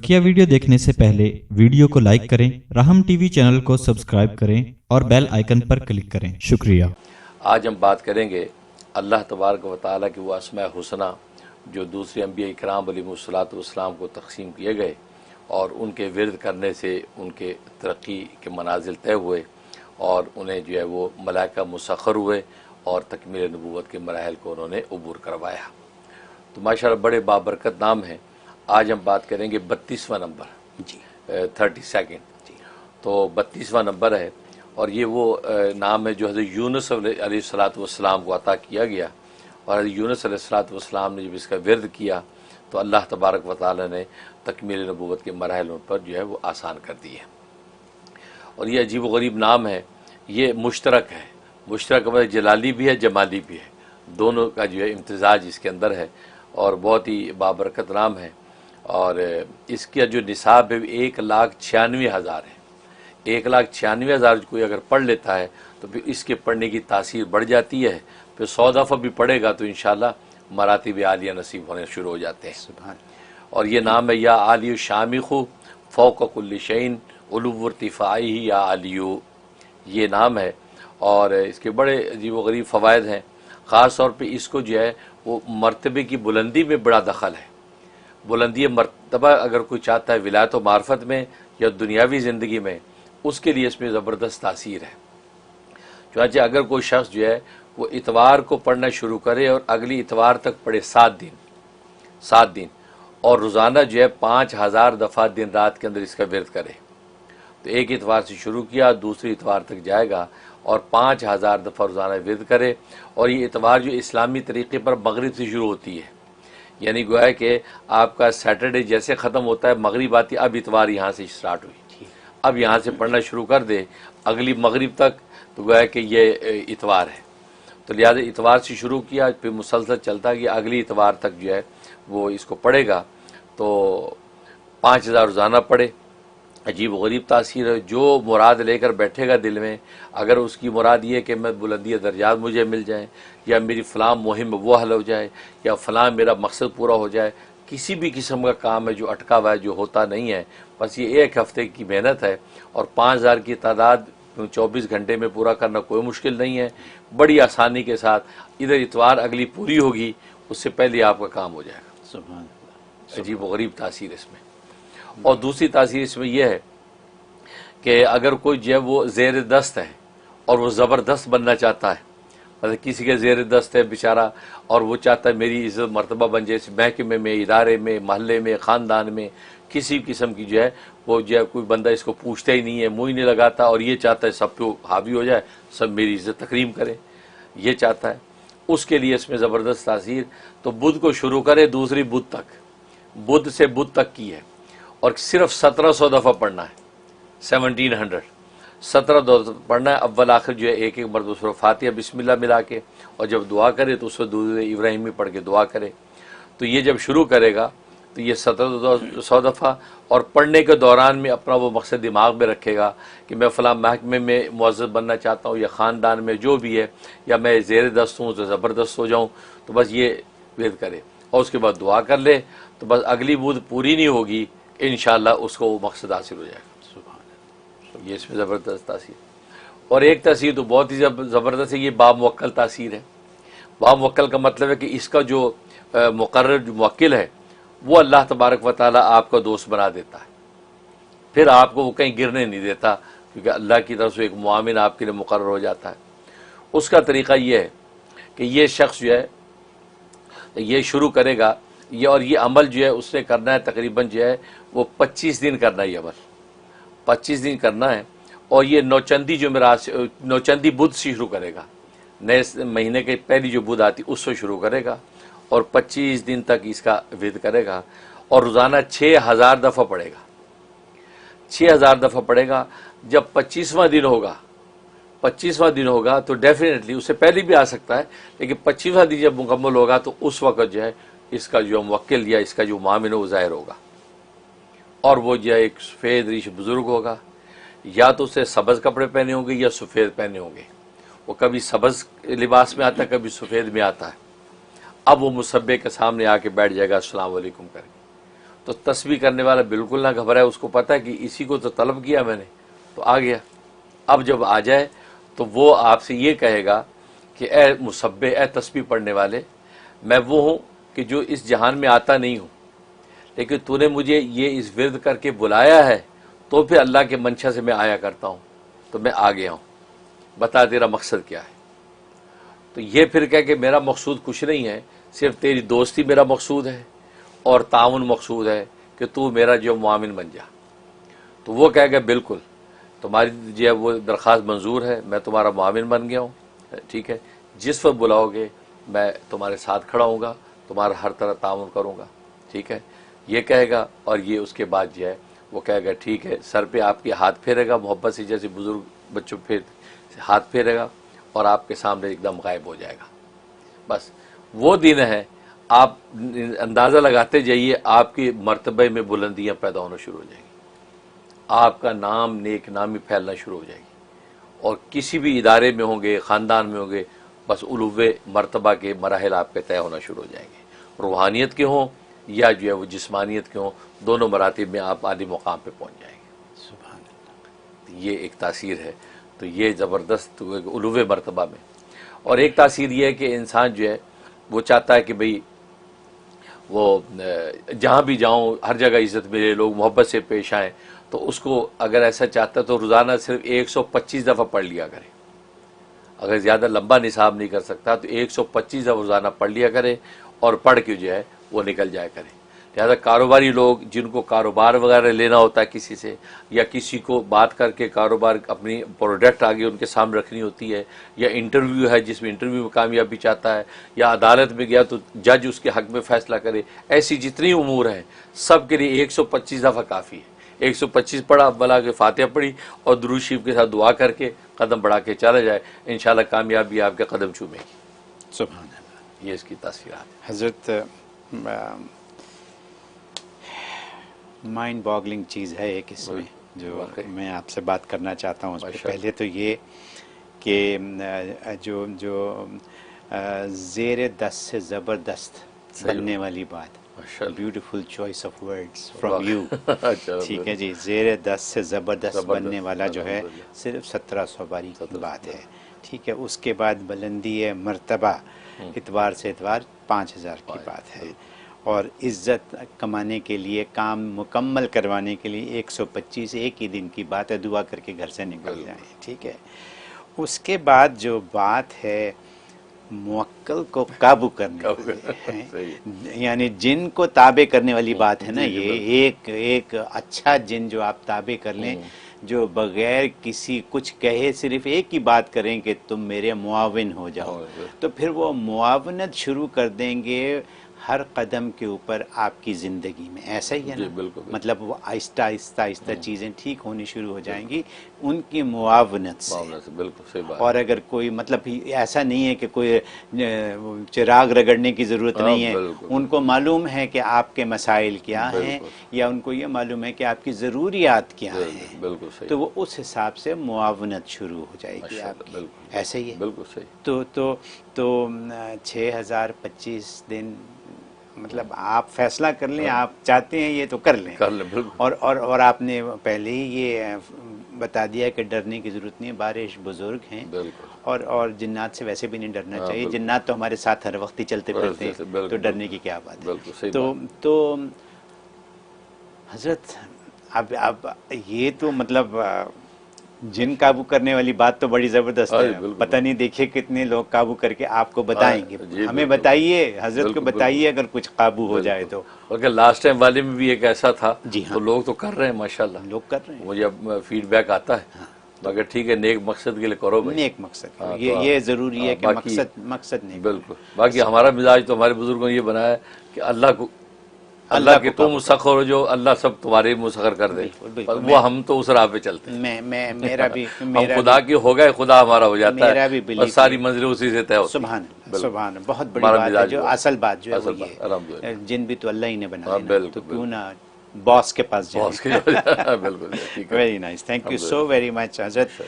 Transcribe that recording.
बकिया video देखने से पहले वीडियो को लाइक करें, राहम टीवी चैनल को सब्सक्राइब करें और बेल आइकन पर क्लिक करें। शुक्रिया। आज हम बात करेंगे अल्लाह तबारक व तआला की वो अस्माए हुस्ना जो दूसरे अंबिया इकराम अलैहिस्सलाम को तक़सीम किए गए और उनके विरद करने से उनके तरक्की के मनाजिल तय हुए और उन्हें जो है वो मलाइका मुसख्खर हुए और तकमील नबूवत के मराहिल को उन्होंने अबूर करवाया। तो माशाअल्लाह बड़े बाबरकत नाम हैं। आज हम बात करेंगे 32वां नंबर जी 32 जी। तो 32वां नंबर है और ये वो नाम है जो हज़रत यूनुस अलैहिस्सलाम को अता किया गया और हज़रत यूनुस अलैहिस्सलाम ने जब इसका विरद किया तो अल्लाह तबारक व तआला ने तकमील नबूवत के मराहिल उन पर जो है वो आसान कर दिए। और ये अजीब व गरीब नाम है, ये मुश्तरक है। मुश्तरक मतलब जलाली भी है, जमाली भी है, दोनों का जो है इम्तिजाज इसके अंदर है और बहुत ही बाबरकत नाम है। और इसका जो निसाब है 1,96,000 है। 1,96,000 कोई अगर पढ़ लेता है तो फिर इसके पढ़ने की तासीर बढ़ जाती है। फिर 100 दफ़ा भी पढ़ेगा तो इंशाअल्लाह मरातिब आलिया नसीब होने शुरू हो जाते हैं। और ये नाम है या आलियु शामिखु फ़ौक़ कुल्लि शैइन उलुव्व इर्तिफ़ाइही या आलियु, ये नाम है। और इसके बड़े अजीब व गरीब फ़वाइद हैं। ख़ास तौर पे इसको जो है वो मर्तबे की बुलंदी में बड़ा दखल है। बुलंदी मर्तबा अगर कोई चाहता है विलायत व मार्फत में या दुनियावी ज़िंदगी में, उसके लिए इसमें ज़बरदस्त तासीर है। चुनांचे अगर कोई शख्स जो है वो इतवार को पढ़ना शुरू करे और अगली इतवार तक पढ़े 7 दिन और रोज़ाना जो है 5,000 दफ़ा दिन रात के अंदर इसका विरद करे, तो एक इतवार से शुरू किया दूसरी इतवार तक जाएगा और 5,000 दफ़ा रोज़ाना विरद करे। और ये इतवार जो इस्लामी तरीक़े पर मगरिब से शुरू होती है, यानी गोया कि आपका सैटरडे जैसे ख़त्म होता है मगरिब आती, अब इतवार यहाँ से स्टार्ट हुई, अब यहाँ से पढ़ना शुरू कर दे अगली मगरिब तक, तो गोया कि ये इतवार है। तो लिहाजा इतवार से शुरू किया फिर मुसलसल चलता गया, अगली इतवार तक जो है वो इसको पढ़ेगा तो 5,000 रोज़ाना पढ़े। अजीब व गरीब तासीर है। जो मुराद लेकर बैठेगा दिल में, अगर उसकी मुराद ये कि मैं बुलंदी दर्जात मुझे मिल जाए या मेरी फ़लाँ मुहिम वो हल हो जाए या फ़लाँ मेरा मकसद पूरा हो जाए, किसी भी किस्म का काम है जो अटका हुआ है, जो होता नहीं है, बस ये एक हफ़्ते की मेहनत है और 5,000 की तादाद 24 घंटे में पूरा करना कोई मुश्किल नहीं है। बड़ी आसानी के साथ इधर इतवार अगली पूरी होगी उससे पहले आपका काम हो जाएगा। अजीब व गरीब तासीर इसमें। और दूसरी तासीर इसमें यह है कि अगर कोई जो है वो ज़ेर दस्त है और वो ज़बरदस्त बनना चाहता है, मतलब किसी के ज़ेर दस्त है बेचारा और वो चाहता है मेरी इज़्ज़त मर्तबा बन जाए, महकमे में, इदारे में, महल्ले में, ख़ानदान में, किसी किस्म की जो है वो जो है कोई बंदा इसको पूछता ही नहीं है, मुँह ही नहीं लगाता और ये चाहता है सब पे हावी हो जाए, सब मेरी इज़्ज़त तकरीम करे, ये चाहता है। उसके लिए इसमें ज़बरदस्त तासीर। तो बुध को शुरू करे दूसरी बुध तक, बुध से बुध तक की है और सिर्फ 1700 दफ़ा पढ़ना है, 1700 पढ़ना है। अव्वल आखिर जो है एक मरतबा सूरह फातिहा बिस्मिल्लाह मिला के, और जब दुआ करे तो उसको दुरूद इब्राहिमी पढ़ के दुआ करे। तो ये जब शुरू करेगा तो ये 1700 दफ़ा और पढ़ने के दौरान में अपना वो मकसद दिमाग में रखेगा कि मैं फ़लाँ महकमे में मुअज़्ज़ज़ बनना चाहता हूँ या ख़ानदान में जो भी है, या मैं ज़ेर दस्त हूँ तो ज़बरदस्त हो जाऊँ, तो बस ये विरद करे और उसके बाद दुआ कर ले, तो बस अगली बूद पूरी नहीं होगी इंशाअल्लाह उसको वो मकसद हासिल हो जाएगा। तो ये इसमें ज़बरदस्त तासीर। और एक तासीर तो बहुत ही ज़बरदस्त है, ये बामुवक्कल तासीर है। बामुवक्कल का मतलब है कि इसका जो मुक़र्रर जो मुवक्किल है वो अल्लाह तबारक व तआला आपका दोस्त बना देता है, फिर आपको वो कहीं गिरने नहीं देता, क्योंकि अल्लाह की तरफ से एक मुआमिन आपके लिए मुक़र्रर हो जाता है। उसका तरीक़ा ये है कि ये शख्स जो है ये शुरू करेगा ये, और ये अमल जो है उसने करना है तकरीबन जो है वो 25 दिन करना है। ये अमल 25 दिन करना है और ये नौचंदी जो मेरा नौचंदी बुध से शुरू करेगा, नए महीने के पहली जो बुध आती उससे शुरू करेगा और 25 दिन तक इसका विरद करेगा और रोज़ाना 6,000 दफ़ा पढ़ेगा, 6,000 दफ़ा पढ़ेगा। जब 25वां दिन होगा तो डेफिनेटली उससे पहले भी आ सकता है, लेकिन 25वां दिन जब मुकम्मल होगा तो उस वक़्त जो है इसका जो मुवक्किल या इसका जो मामिन वो ज़ाहिर होगा और वो जो है एक सफ़ेद रीश बुज़ुर्ग होगा, या तो उसे सब्ज़ कपड़े पहने होंगे या सफ़ेद पहने होंगे। वो कभी सब्ज़ लिबास में आता है, कभी सफ़ेद में आता है। अब वो मुसब्बे के सामने आके बैठ जाएगा अस्सलाम वालेकुम करके, تو تسبیح کرنے والا بالکل نہ گھبرائے، اس کو پتہ ہے کہ اسی کو تو طلب کیا میں نے، تو آ گیا۔ اب جب آ جائے تو وہ آپ سے یہ کہے گا کہ اے مسبح، اے تسبیح پڑھنے والے، میں وہ ہوں کہ جو اس جہان میں آتا نہیں ہوں، لیکن تو نے مجھے یہ اس ورد کر کے بلایا ہے، تو پھر اللہ کے منشا سے میں آیا کرتا ہوں، تو میں آ گیا ہوں، بتا تیرا مقصد کیا ہے۔ تو یہ پھر کہہ کہ میرا مقصود کچھ نہیں ہے، صرف تیری دوستی میرا مقصود ہے اور تعاون مقصود ہے کہ تو میرا جو معاون بن جا۔ تو وہ کہے گا بالکل، تمہاری جو ہے وہ درخواست منظور ہے، میں تمہارا معاون بن گیا ہوں، ٹھیک ہے، جس وقت بلاؤ گے میں تمہارے ساتھ کھڑا ہوں گا، تمہارا ہر طرح تعاون کروں گا، ٹھیک ہے، یہ کہے گا۔ اور یہ اس کے بعد جو ہے وہ کہے گا ٹھیک ہے، سر پہ آپ کے ہاتھ پھیرے گا محبت سے، جیسے بزرگ بچوں پہ ہاتھ پھیرے گا، اور آپ کے سامنے ایک دم غائب ہو جائے گا۔ بس وہ دن ہے، آپ اندازہ لگاتے جائیے آپ کی مرتبے میں بلندیاں پیدا ہونا شروع ہو جائیں گی، آپ کا نام نیک نامی پھیلنا شروع ہو جائے گی، اور کسی بھی ادارے میں ہوں گے، خاندان میں ہوں گے، بس علوِ مرتبہ کے مراحل آپ کے طے ہونا شروع ہو جائیں گے، روحانیت کے ہوں یا جو ہے وہ جسمانیت کے ہوں، دونوں مراتب میں آپ عالی مقام پہ پہنچ جائیں گے۔ سبحان اللہ۔ یہ ایک تاثیر ہے، تو یہ زبردست علوِ مرتبہ میں۔ اور ایک تاثیر یہ ہے کہ انسان جو ہے وہ چاہتا ہے کہ بھئی وہ جہاں بھی جاؤں ہر جگہ عزت ملے، لوگ محبت سے پیش آئیں، تو اس کو اگر ایسا چاہتا ہے تو روزانہ صرف 125 دفعہ پڑھ لیا کرے۔ اگر زیادہ لمبا نصاب نہیں کر سکتا تو 125 دفعہ روزانہ پڑھ لیا کرے، اور پڑھ کے جو ہے وہ نکل جایا کرے۔ لہٰذا کاروباری لوگ جن کو کاروبار وغیرہ لینا ہوتا ہے کسی سے، یا کسی کو بات کر کے کاروبار اپنی پروڈکٹ آگے ان کے سامنے رکھنی ہوتی ہے، یا انٹرویو ہے جس میں انٹرویو میں کامیابی چاہتا ہے، یا عدالت میں گیا تو جج اس کے حق میں فیصلہ کرے، ایسی جتنی امور ہیں سب کے لیے 125 دفعہ کافی ہے۔ 125 پڑھا، بلا کے فاتحہ پڑھی، اور درود شریف کے ساتھ دعا کر کے قدم بڑھا کے چلا جائے، انشاءاللہ کامیابی آپ کے قدم چومے گی۔ سبحان اللہ۔ یہ اس کی تاثیرات ہیں۔ حضرت مائنڈ باگلنگ چیز ہے ایک اس میں جو واقعی۔ میں آپ سے بات کرنا چاہتا ہوں اس پہ۔ ماشاء اللہ۔ پہلے تو یہ کہ جو زیر دست سے زبردست بننے والی بات، ماشاء اللہ۔ Beautiful choice of words from you, اچھا، ٹھیک ہے جی، زیر دست سے زبردست بننے والا جو ہے الحمدللہ۔ صرف 1700 باری کی بات ہے، ٹھیک ہے۔ اس کے بعد بلندی مرتبہ اتوار سے اتوار 5000 کی بات ہے، اور عزت کمانے کے لیے، کام مکمل کروانے کے لیے 125 ایک ہی دن کی بات ہے، دعا کر کے گھر سے نکل جائیں، ٹھیک ہے۔ اس کے بعد جو بات ہے موکل کو قابو کرنے والی، یعنی جن کو تابع کرنے والی بات ہے نا، یہ ایک اچھا جن جو آپ تابع کر لیں، جو بغیر کسی کچھ کہے صرف ایک ہی بات کریں کہ تم میرے معاون ہو جاؤ، تو پھر وہ معاونت شروع کر دیں گے ہر قدم کے اوپر آپ کی زندگی میں، ایسا ہی ہے نا، مطلب وہ آہستہ آہستہ چیزیں ٹھیک ہونی شروع ہو جائیں گی ان کی معاونت سے۔ بالکل صحیح بات۔ اور اگر کوئی مطلب ایسا نہیں ہے کہ کوئی چراغ رگڑنے کی ضرورت نہیں ہے، ان کو معلوم ہے کہ آپ کے مسائل کیا ہیں، یا ان کو یہ معلوم ہے کہ آپ کی ضروریات کیا ہیں، بالکل صحیح، تو وہ اس حساب سے معاونت شروع ہو جائے گی آپ کی، ایسا ہی ہے۔ بالکل صحیح۔ تو 6025 دن مطلب آپ فیصلہ کر لیں، آپ چاہتے ہیں یہ تو کر لیں، اور آپ نے پہلے ہی یہ بتا دیا کہ ڈرنے کی ضرورت نہیں ہے، بارش بزرگ ہیں، اور جنات سے ویسے بھی نہیں ڈرنا چاہیے، جنات تو ہمارے ساتھ ہر وقت ہی چلتے پھرتے ہیں، تو ڈرنے کی کیا بات ہے۔ تو حضرت اب یہ تو مطلب جن قابو کرنے والی بات تو بڑی زبردست ہے، پتہ نہیں دیکھیے کتنے لوگ قابو کر کے آپ کو بتائیں گے، ہمیں بتائیے، حضرت کو بتائیے اگر کچھ قابو ہو جائے تو۔ بلکہ لاسٹ ٹائم والے میں بھی ایک ایسا تھا، تو لوگ تو کر رہے ہیں ماشاءاللہ، لوگ کر رہے ہیں، مجھے فیڈ بیک آتا ہے، مگر ٹھیک ہے، نیک مقصد کے لیے کرو بھائی، نیک مقصد، یہ ضروری ہے کہ مقصد نیک۔ بالکل۔ باقی ہمارا مزاج تو ہمارے بزرگوں نے یہ بنایا ہے کہ اللہ کے تم مسخر ہو جو اللہ سب تمہارے مسخر کر دے، وہ ہم تو اس راہ پہ چلتے ہیں، میرا بھی ہم خدا کے ہو گئے، خدا ہمارا ہو جاتا ہے، اور ساری منزلیں اسی سے طے ہوتی ہیں۔ سبحان اللہ، سبحان اللہ، بہت بڑی بات ہے، جو اصل بات جو ہے وہ یہ ہے، جن بھی تو اللہ ہی نے بنایا، تو کیوں نہ باس کے پاس جائیں۔ بالکل۔ Very nice, thank you so very much حضرت۔